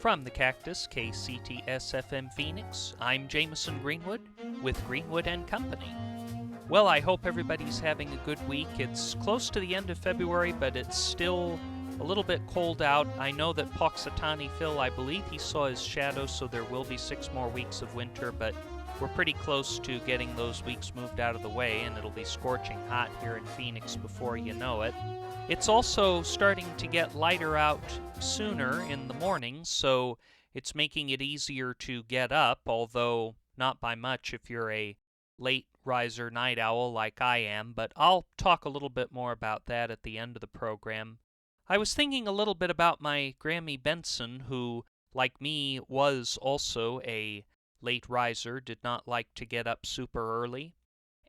From the Cactus, KCTS-FM Phoenix, I'm Jamison Greenwood with Greenwood & Company. Well, I hope everybody's having a good week. It's close to the end of February, but it's still a little bit cold out. I know that Poxitani Phil, I believe he saw his shadow, so there will be 6 more weeks of winter, but we're pretty close to getting those weeks moved out of the way, and it'll be scorching hot here in Phoenix before you know it. It's also starting to get lighter out sooner in the morning, so it's making it easier to get up, although not by much if you're a late riser night owl like I am, but I'll talk a little bit more about that at the end of the program. I was thinking a little bit about my Grammy Bentsen, who, like me, was also a late riser, did not like to get up super early.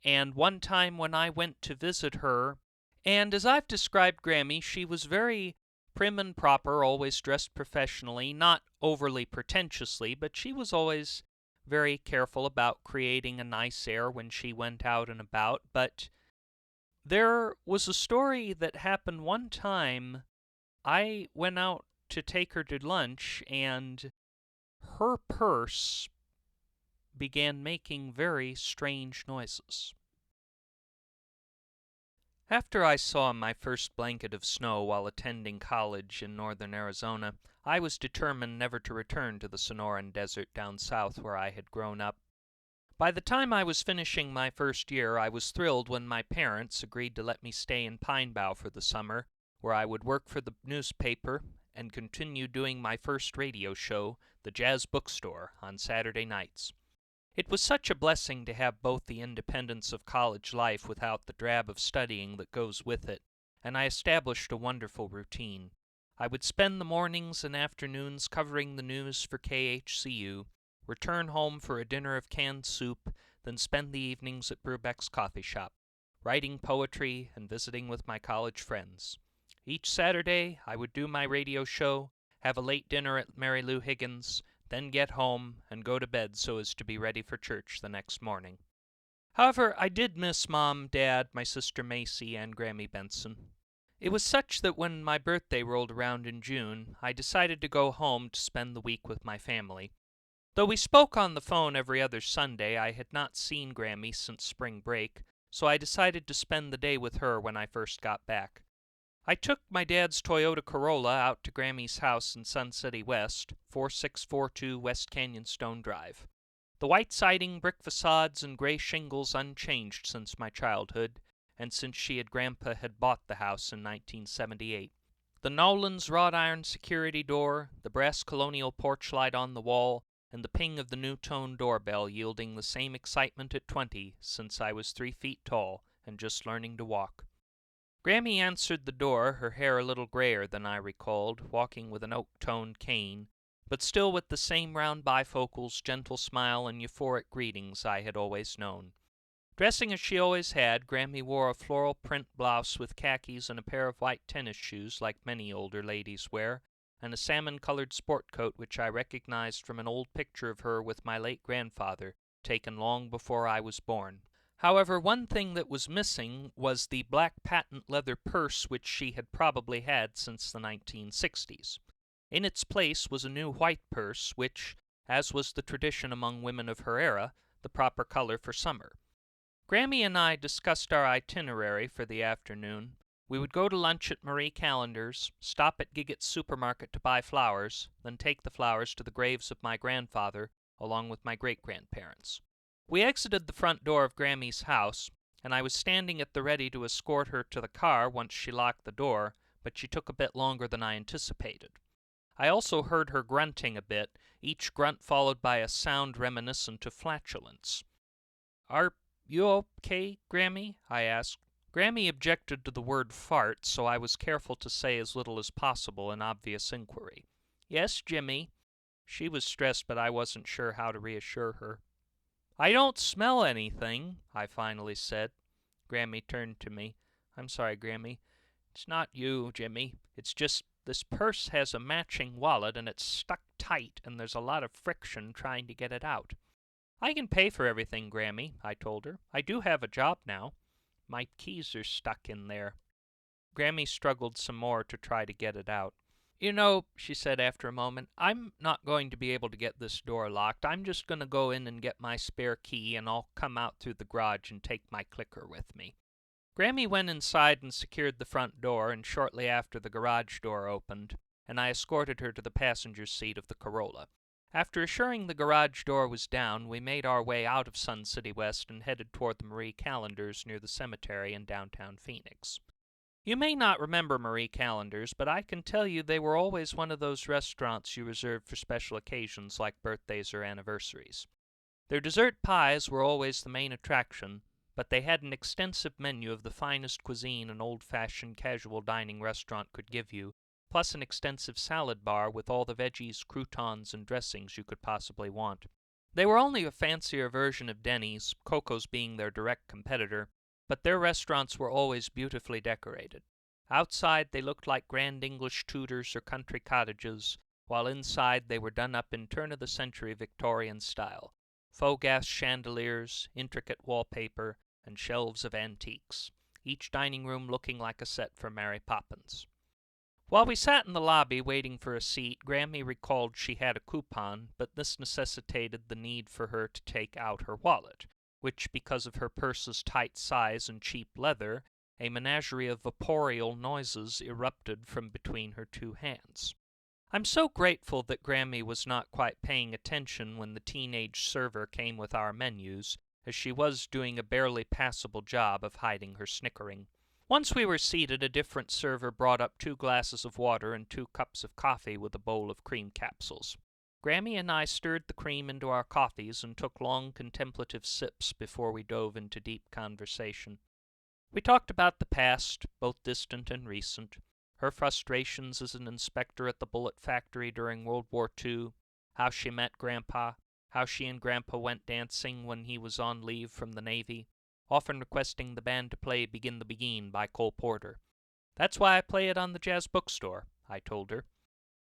And one time when I went to visit her, and as I've described Grammy, she was very prim and proper, always dressed professionally, not overly pretentiously, but she was always very careful about creating a nice air when she went out and about. But there was a story that happened one time. I went out to take her to lunch, and her purse began making very strange noises. After I saw my first blanket of snow while attending college in northern Arizona, I was determined never to return to the Sonoran Desert down south where I had grown up. By the time I was finishing my first year, I was thrilled when my parents agreed to let me stay in Pine Bow for the summer, where I would work for the newspaper and continue doing my first radio show, The Jazz Bookstore, on Saturday nights. It was such a blessing to have both the independence of college life without the drab of studying that goes with it, and I established a wonderful routine. I would spend the mornings and afternoons covering the news for KHCU, return home for a dinner of canned soup, then spend the evenings at Brubeck's coffee shop, writing poetry and visiting with my college friends. Each Saturday, I would do my radio show, have a late dinner at Mary Lou Higgins', then get home and go to bed so as to be ready for church the next morning. However, I did miss Mom, Dad, my sister Macy, and Grammy Bentsen. It was such that when my birthday rolled around in June, I decided to go home to spend the week with my family. Though we spoke on the phone every other Sunday, I had not seen Grammy since spring break, so I decided to spend the day with her when I first got back. I took my dad's Toyota Corolla out to Grammy's house in Sun City West, 4642 West Canyon Stone Drive. The white siding, brick facades, and gray shingles unchanged since my childhood, and since she and Grandpa had bought the house in 1978. The Nolan's wrought iron security door, the brass colonial porch light on the wall, and the ping of the new-tone doorbell yielding the same excitement at 20 since I was 3 feet tall and just learning to walk. Grammy answered the door, her hair a little grayer than I recalled, walking with an oak-toned cane, but still with the same round bifocals, gentle smile, and euphoric greetings I had always known. Dressing as she always had, Grammy wore a floral print blouse with khakis and a pair of white tennis shoes like many older ladies wear, and a salmon-colored sport coat which I recognized from an old picture of her with my late grandfather, taken long before I was born. However, one thing that was missing was the black patent leather purse which she had probably had since the 1960s. In its place was a new white purse, which, as was the tradition among women of her era, the proper color for summer. Grammy and I discussed our itinerary for the afternoon. We would go to lunch at Marie Callender's, stop at Giggett's supermarket to buy flowers, then take the flowers to the graves of my grandfather, along with my great-grandparents. We exited the front door of Grammy's house, and I was standing at the ready to escort her to the car once she locked the door, but she took a bit longer than I anticipated. I also heard her grunting a bit, each grunt followed by a sound reminiscent of flatulence. "Are you okay, Grammy?" I asked. Grammy objected to the word fart, so I was careful to say as little as possible in obvious inquiry. "Yes, Jimmy." She was stressed, but I wasn't sure how to reassure her. "I don't smell anything," I finally said. Grammy turned to me. "I'm sorry, Grammy. It's not you, Jimmy. It's just this purse has a matching wallet, and it's stuck tight, and there's a lot of friction trying to get it out." "I can pay for everything, Grammy," I told her. "I do have a job now. My keys are stuck in there." Grammy struggled some more to try to get it out. "You know," she said after a moment, "I'm not going to be able to get this door locked. I'm just going to go in and get my spare key, and I'll come out through the garage and take my clicker with me." Grammy went inside and secured the front door, and shortly after the garage door opened, and I escorted her to the passenger seat of the Corolla. After assuring the garage door was down, we made our way out of Sun City West and headed toward the Marie Callender's near the cemetery in downtown Phoenix. You may not remember Marie Callender's, but I can tell you they were always one of those restaurants you reserve for special occasions like birthdays or anniversaries. Their dessert pies were always the main attraction, but they had an extensive menu of the finest cuisine an old-fashioned casual dining restaurant could give you, plus an extensive salad bar with all the veggies, croutons, and dressings you could possibly want. They were only a fancier version of Denny's, Coco's being their direct competitor, but their restaurants were always beautifully decorated. Outside they looked like grand English Tudors or country cottages, while inside they were done up in turn-of-the-century Victorian style. Faux gas chandeliers, intricate wallpaper, and shelves of antiques, each dining room looking like a set for Mary Poppins. While we sat in the lobby waiting for a seat, Grammy recalled she had a coupon, but this necessitated the need for her to take out her wallet, which, because of her purse's tight size and cheap leather, a menagerie of vaporial noises erupted from between her two hands. I'm so grateful that Grammy was not quite paying attention when the teenage server came with our menus, as she was doing a barely passable job of hiding her snickering. Once we were seated, a different server brought up 2 glasses of water and 2 cups of coffee with a bowl of cream capsules. Grammy and I stirred the cream into our coffees and took long contemplative sips before we dove into deep conversation. We talked about the past, both distant and recent, her frustrations as an inspector at the bullet factory during World War II, how she met Grandpa, how she and Grandpa went dancing when he was on leave from the Navy, often requesting the band to play Begin the Begin by Cole Porter. "That's why I play it on the Jazz Bookstore," I told her.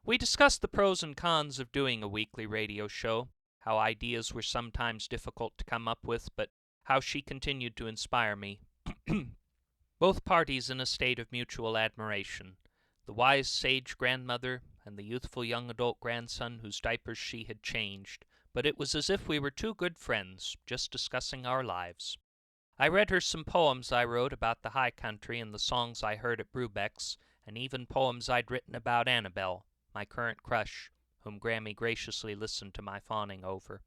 We discussed the pros and cons of doing a weekly radio show, how ideas were sometimes difficult to come up with, but how she continued to inspire me. Both parties in a state of mutual admiration, the wise sage grandmother and the youthful young adult grandson whose diapers she had changed, but it was as if we were 2 good friends, just discussing our lives. I read her some poems I wrote about the high country and the songs I heard at Brubeck's, and even poems I'd written about Annabelle, my current crush, whom Grammy graciously listened to my fawning over.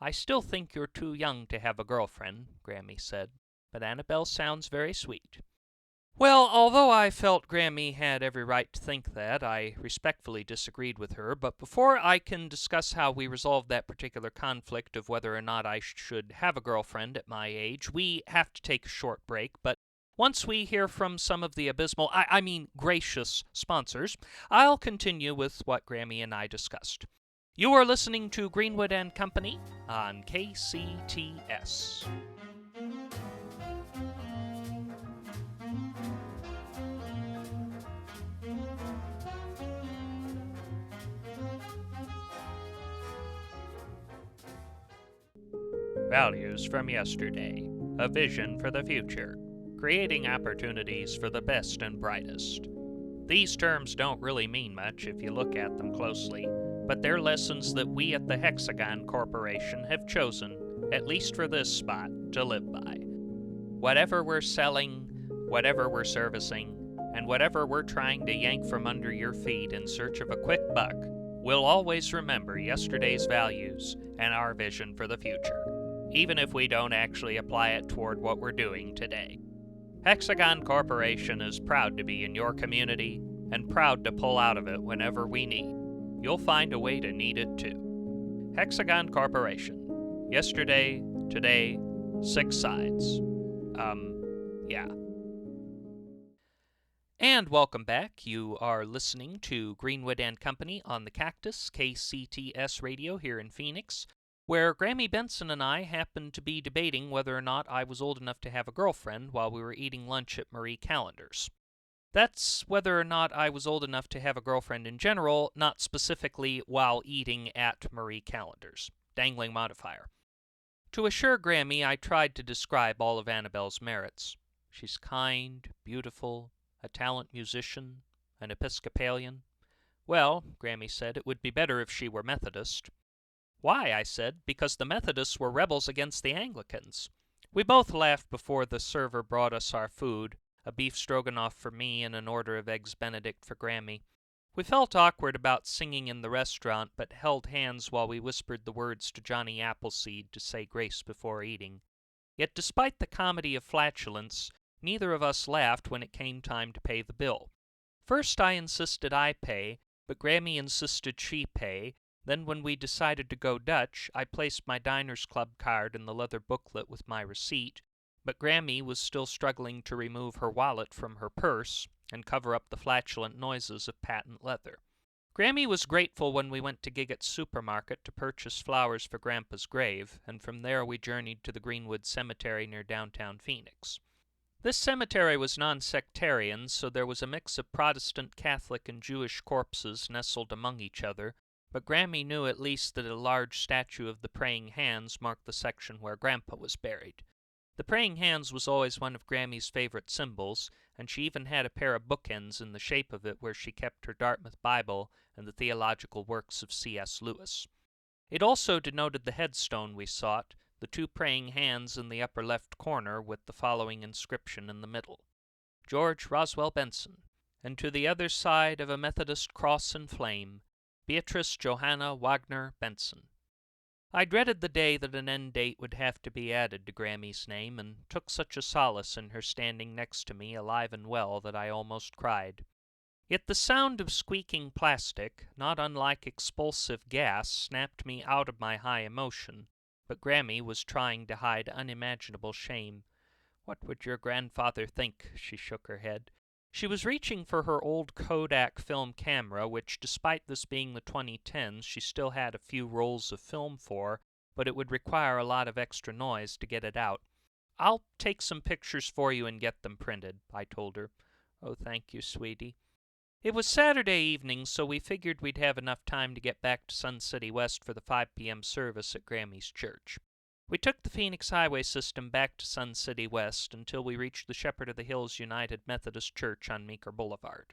"I still think you're too young to have a girlfriend," Grammy said, "but Annabelle sounds very sweet." Well, although I felt Grammy had every right to think that, I respectfully disagreed with her, but before I can discuss how we resolved that particular conflict of whether or not I should have a girlfriend at my age, we have to take a short break, but once we hear from some of the abysmal, gracious sponsors, I'll continue with what Grammy and I discussed. You are listening to Greenwood and Company on KCTS. Values from yesterday, a vision for the future, creating opportunities for the best and brightest. These terms don't really mean much if you look at them closely, but they're lessons that we at the Hexagon Corporation have chosen, at least for this spot, to live by. Whatever we're selling, whatever we're servicing, and whatever we're trying to yank from under your feet in search of a quick buck, we'll always remember yesterday's values and our vision for the future, even if we don't actually apply it toward what we're doing today. Hexagon Corporation is proud to be in your community and proud to pull out of it whenever we need. You'll find a way to need it too. Hexagon Corporation. Yesterday, today, 6 sides. Yeah. And welcome back. You are listening to Greenwood and Company on the Cactus, KCTS Radio here in Phoenix, where Grammy Bentsen and I happened to be debating whether or not I was old enough to have a girlfriend while we were eating lunch at Marie Callender's. That's whether or not I was old enough to have a girlfriend in general, not specifically while eating at Marie Callender's. Dangling modifier. To assure Grammy, I tried to describe all of Annabelle's merits. She's kind, beautiful, a talent musician, an Episcopalian, Well, Grammy said, it would be better if she were Methodist. Why, I said, because the Methodists were rebels against the Anglicans. We both laughed before the server brought us our food, a beef stroganoff for me and an order of eggs Benedict for Grammy. We felt awkward about singing in the restaurant, but held hands while we whispered the words to Johnny Appleseed to say grace before eating. Yet despite the comedy of flatulence, neither of us laughed when it came time to pay the bill. First I insisted I pay, but Grammy insisted she pay. Then when we decided to go Dutch, I placed my Diners Club card in the leather booklet with my receipt, but Grammy was still struggling to remove her wallet from her purse and cover up the flatulent noises of patent leather. Grammy was grateful when we went to Giggott's supermarket to purchase flowers for Grandpa's grave, and from there we journeyed to the Greenwood Cemetery near downtown Phoenix. This cemetery was non-sectarian, so there was a mix of Protestant, Catholic, and Jewish corpses nestled among each other, but Grammy knew at least that a large statue of the Praying Hands marked the section where Grandpa was buried. The Praying Hands was always one of Grammy's favorite symbols, and she even had a pair of bookends in the shape of it where she kept her Dartmouth Bible and the theological works of C.S. Lewis. It also denoted the headstone we sought, the two praying hands in the upper left corner with the following inscription in the middle: George Roswell Bentsen, and to the other side of a Methodist cross and flame, Beatrice Johanna Wagner Bentsen. I dreaded the day that an end date would have to be added to Grammy's name, and took such a solace in her standing next to me, alive and well, that I almost cried. Yet the sound of squeaking plastic, not unlike expulsive gas, snapped me out of my high emotion, but Grammy was trying to hide unimaginable shame. What would your grandfather think? She shook her head. She was reaching for her old Kodak film camera, which, despite this being the 2010s, she still had a few rolls of film for, but it would require a lot of extra noise to get it out. I'll take some pictures for you and get them printed, I told her. Oh, thank you, sweetie. It was Saturday evening, so we figured we'd have enough time to get back to Sun City West for the 5 p.m. service at Grammy's church. We took the Phoenix Highway system back to Sun City West until we reached the Shepherd of the Hills United Methodist Church on Meeker Boulevard.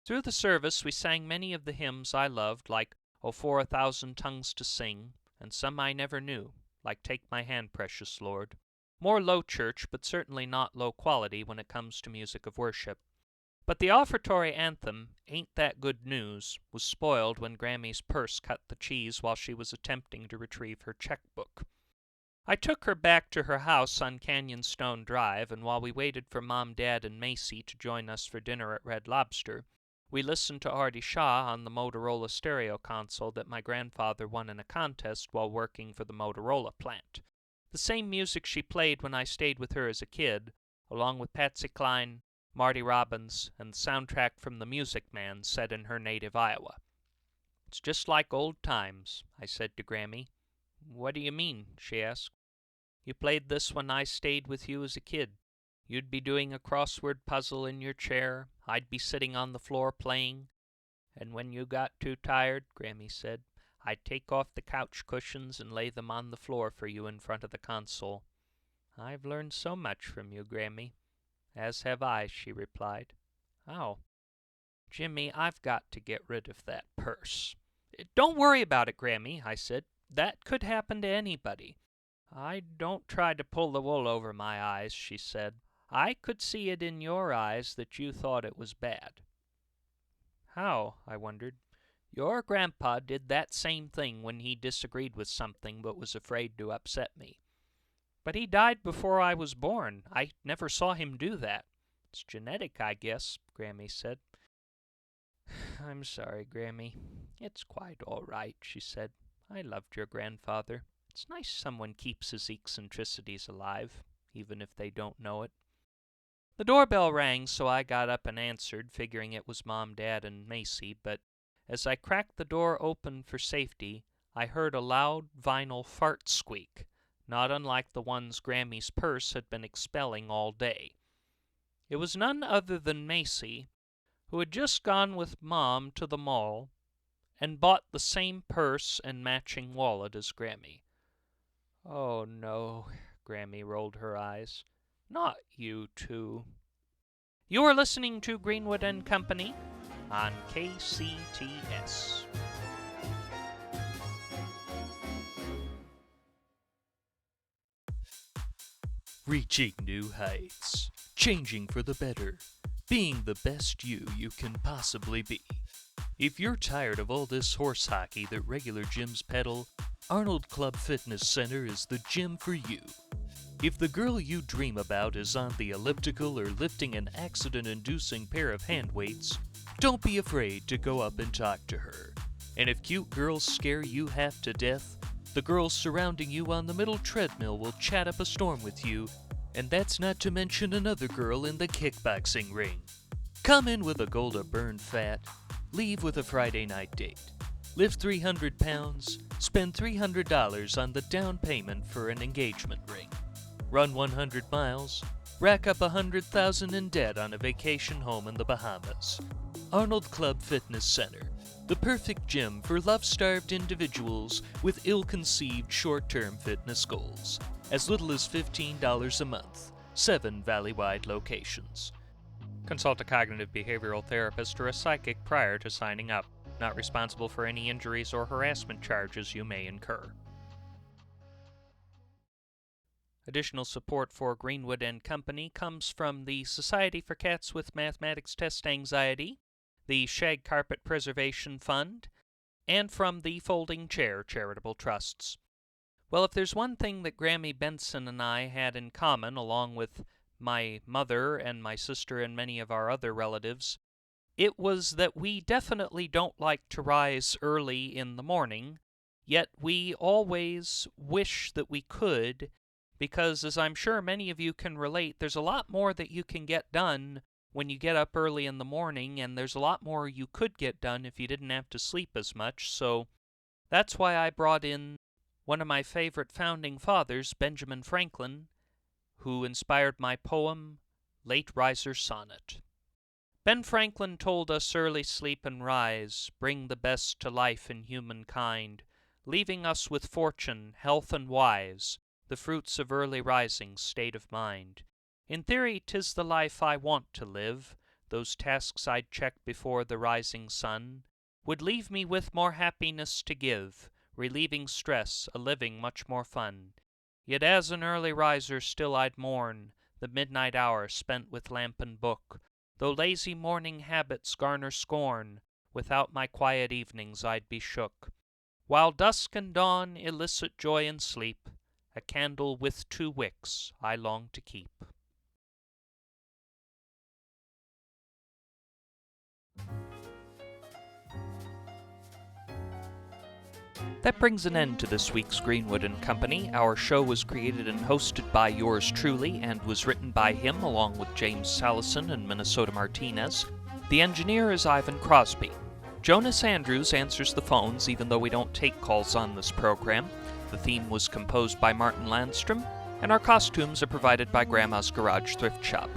Through the service we sang many of the hymns I loved, like "O for a Thousand Tongues to Sing," and some I never knew, like "Take My Hand, Precious Lord." More low church, but certainly not low quality when it comes to music of worship. But the offertory anthem, "Ain't That Good News," was spoiled when Grammy's purse cut the cheese while she was attempting to retrieve her checkbook. I took her back to her house on Canyon Stone Drive, and while we waited for Mom, Dad, and Macy to join us for dinner at Red Lobster, we listened to Artie Shaw on the Motorola stereo console that my grandfather won in a contest while working for the Motorola plant. The same music she played when I stayed with her as a kid, along with Patsy Cline, Marty Robbins, and the soundtrack from The Music Man set in her native Iowa. It's just like old times, I said to Grammy. What do you mean? She asked. You played this when I stayed with you as a kid. You'd be doing a crossword puzzle in your chair. I'd be sitting on the floor playing. And when you got too tired, Grammy said, I'd take off the couch cushions and lay them on the floor for you in front of the console. I've learned so much from you, Grammy. As have I, she replied. Oh. Jimmy, I've got to get rid of that purse. Don't worry about it, Grammy, I said. That could happen to anybody. I don't try to pull the wool over my eyes, she said. I could see it in your eyes that you thought it was bad. How? I wondered. Your grandpa did that same thing when he disagreed with something but was afraid to upset me. But he died before I was born. I never saw him do that. It's genetic, I guess, Grammy said. I'm sorry, Grammy. It's quite all right, she said. I loved your grandfather. It's nice someone keeps his eccentricities alive, even if they don't know it. The doorbell rang, so I got up and answered, figuring it was Mom, Dad, and Macy, but as I cracked the door open for safety, I heard a loud vinyl fart squeak, not unlike the ones Grammy's purse had been expelling all day. It was none other than Macy, who had just gone with Mom to the mall and bought the same purse and matching wallet as Grammy. Oh, no, Grammy rolled her eyes. Not you two. You are listening to Greenwood and Company. on KCTS. Reaching new heights, changing for the better, being the best you can possibly be. If you're tired of all this horse hockey that regular gyms peddle, Arnold Club Fitness Center is the gym for you. If the girl you dream about is on the elliptical or lifting an accident-inducing pair of hand weights, don't be afraid to go up and talk to her. And if cute girls scare you half to death, the girls surrounding you on the middle treadmill will chat up a storm with you, and that's not to mention another girl in the kickboxing ring. Come in with a goal to burn fat, leave with a Friday night date. Lift 300 pounds, spend $300 on the down payment for an engagement ring. Run 100 miles, rack up $100,000 in debt on a vacation home in the Bahamas. Arnold Club Fitness Center, the perfect gym for love-starved individuals with ill-conceived short-term fitness goals. As little as $15 a month, 7 valley-wide locations. Consult a cognitive behavioral therapist or a psychic prior to signing up. Not responsible for any injuries or harassment charges you may incur. Additional support for Greenwood & Company comes from the Society for Cats with Mathematics Test Anxiety, the Shag Carpet Preservation Fund, and from the Folding Chair Charitable Trusts. Well, if there's one thing that Grammy Bentsen and I had in common, along with my mother and my sister and many of our other relatives, it was that we definitely don't like to rise early in the morning, yet we always wish that we could, because as I'm sure many of you can relate, there's a lot more that you can get done when you get up early in the morning, and there's a lot more you could get done if you didn't have to sleep as much, so that's why I brought in one of my favorite founding fathers, Benjamin Franklin, who inspired my poem, Late Riser Sonnet. Ben Franklin told us early sleep and rise, bring the best to life in humankind, leaving us with fortune, health, and wise, the fruits of early rising state of mind. In theory, 'tis the life I want to live, those tasks I'd check before the rising sun, would leave me with more happiness to give, relieving stress, a living much more fun. Yet as an early riser still I'd mourn the midnight hour spent with lamp and book, though lazy morning habits garner scorn, without my quiet evenings I'd be shook. While dusk and dawn elicit joy and sleep, a candle with 2 wicks I long to keep. That brings an end to this week's Greenwood & Company. Our show was created and hosted by yours truly and was written by him along with James Salison and Minnesota Martinez. The engineer is Ivan Crosby. Jonas Andrews answers the phones even though we don't take calls on this program. The theme was composed by Martin Landstrom, and our costumes are provided by Grandma's Garage Thrift Shop.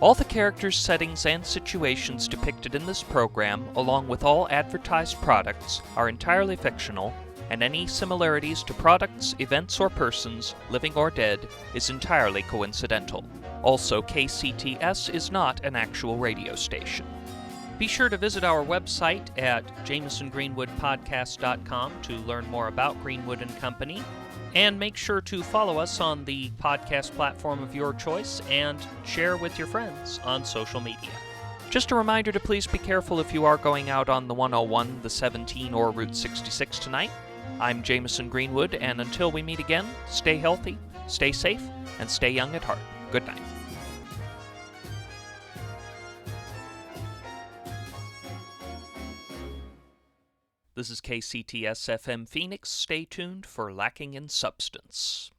All the characters, settings, and situations depicted in this program, along with all advertised products, are entirely fictional, and any similarities to products, events, or persons, living or dead, is entirely coincidental. Also, KCTS is not an actual radio station. Be sure to visit our website at JamisonGreenwoodPodcast.com to learn more about Greenwood & Company, and make sure to follow us on the podcast platform of your choice and share with your friends on social media. Just a reminder to please be careful if you are going out on the 101, the 17, or Route 66 tonight. I'm Jamison Greenwood, and until we meet again, stay healthy, stay safe, and stay young at heart. Good night. This is KCTS FM Phoenix. Stay tuned for Lacking in Substance.